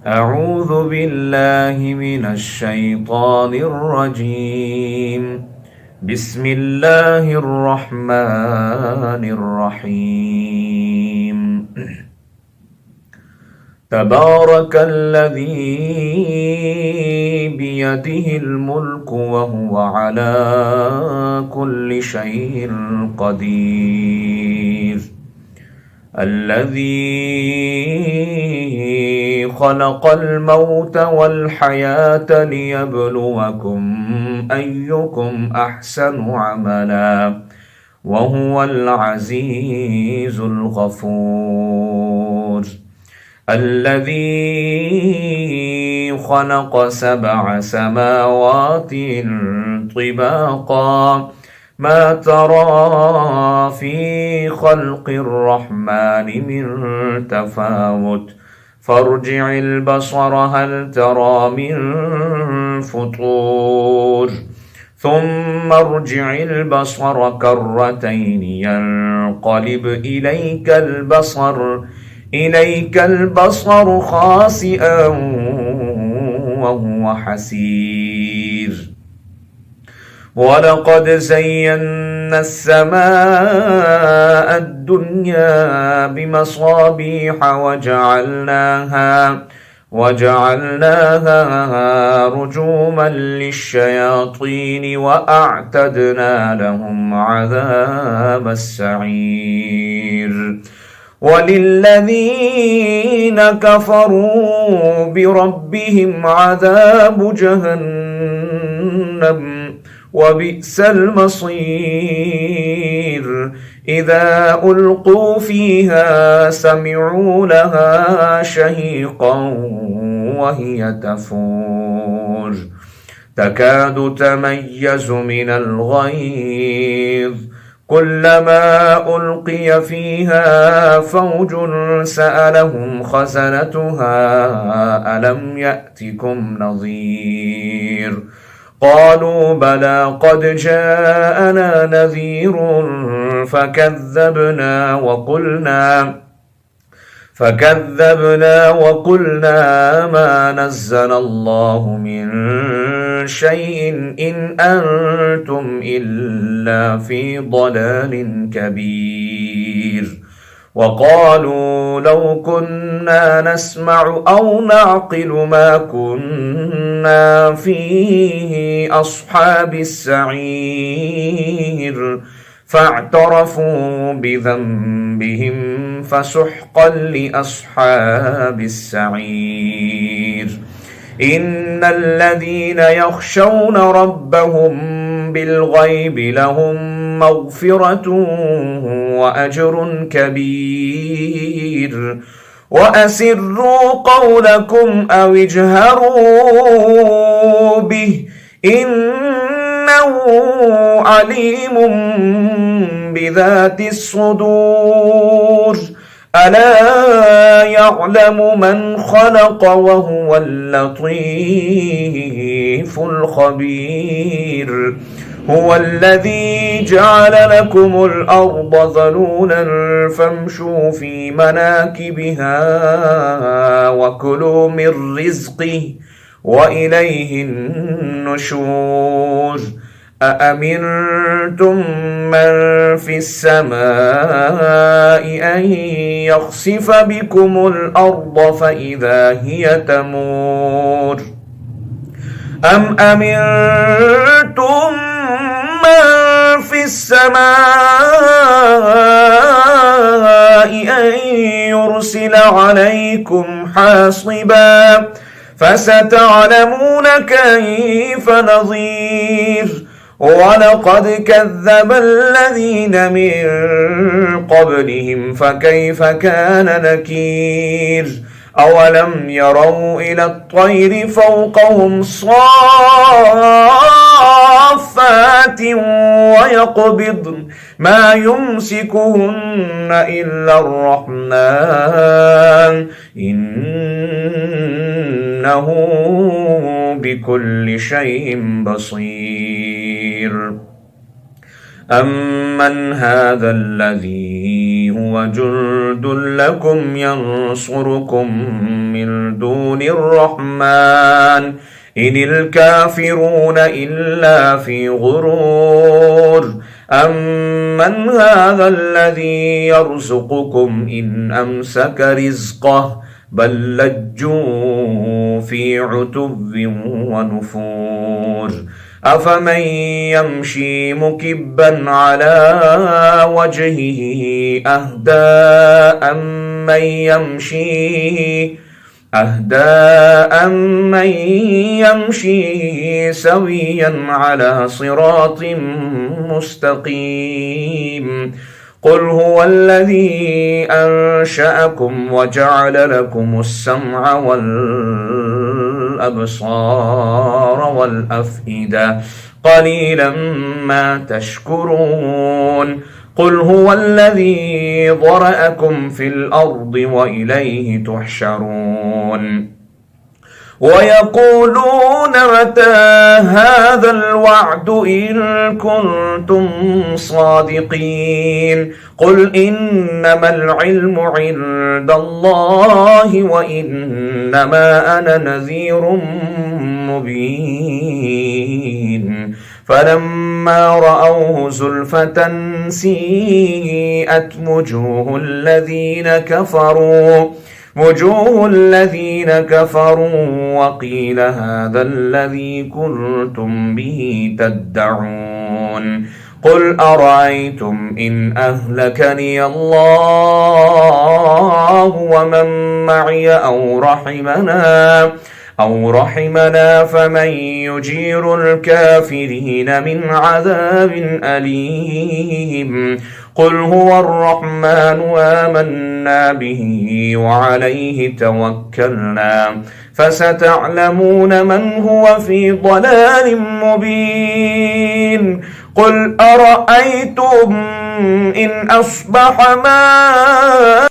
أعوذ بالله من الشيطان الرجيم. بسم الله الرحمن الرحيم. تبارك الذي بيده الملك وهو على كل شيء قدير. الذي خلق الموت والحياة ليبلوكم أيكم أحسن عملا وهو العزيز الغفور. الذي خلق 7 سماوات طباقا ما ترى في خلق الرحمن من تفاوت فارجع البصر هل ترى من فطور ثم ارجع البصر كرتين ينقلب إليك البصر خاسئا وهو حسير. ولقد زينا السماء الدنيا بمصابيح وجعلناها رجوما للشياطين وأعتدنا لهم عذاب السعير. وللذين كفروا بربهم عذاب جهنم وبئس المصير. إذا ألقوا فيها سمعوا لها شهيقا وهي تفور تكاد تميز من الغيظ كلما ألقي فيها فوج سألهم خزنتها ألم يأتكم نذير قالوا بلى قد جاءنا نذير فكذبنا وقلنا ما نزل الله من شيء إن أنتم إلا في ضلال كبير. وقالوا لو كنا نسمع أو نعقل ما كنا في أصحاب السعير فاعترفوا بذنبهم فسحقا لأصحاب السعير. إن الذين يخشون ربهم بالغيب لهم مغفرة وأجر كبير. وأسروا قولكم أو اجهروا به إنه عليم بذات الصدور. ألا يعلم من خلق وهو اللطيف الخبير. هو الذي جعل لكم الأرض ذلولا فامشوا في مناكبها وكلوا من رزقه وإليه النشور. أأمنتم من في السماء أن يخسف بكم الأرض فإذا هي تمور أم أمنتم من في السماء أن يرسل عليكم حاصبا فستعلمون كيف نظير. ولقد كذب الذين من قبلهم فكيف كان نكير. أولم يروا إلى الطير فوقهم صافات ويقبضن ما يمسكهن إلا الرحمن إنه بكل شيء بصير. أمن هذا الذي هو هو جند لكم ينصركم من دون الرحمن إن الكافرون إلا في غرور أمن هذا الذي يرزقكم إن أمسك رزقه بل لجوا في عتو ونفور أفمن يمشي مكبا على وجهه أهدى أمن يمشي سويا على صراط مستقيم قل هو الذي أنشأكم وجعل لكم السمع والأبصار والأفئدة قليلا ما تشكرون قل هو الذي ذرأكم في الأرض وإليه تحشرون ويقولون متى هذا الوعد إن كنتم صادقين قل إنما العلم عند الله وإنما أنا نذير مبين فلما رأوه زلفة سيئت وجوه الذين كفروا وقيل هذا الذي كنتم به تدعون قل أرأيتم إن أهلكني الله ومن معي أو رحمنا فمن يجير الكافرين من عذاب أليم قل هو الرحمن آمنا به وعليه توكلنا فستعلمون من هو في ضلال مبين قل أرأيتم إن أصبح ماء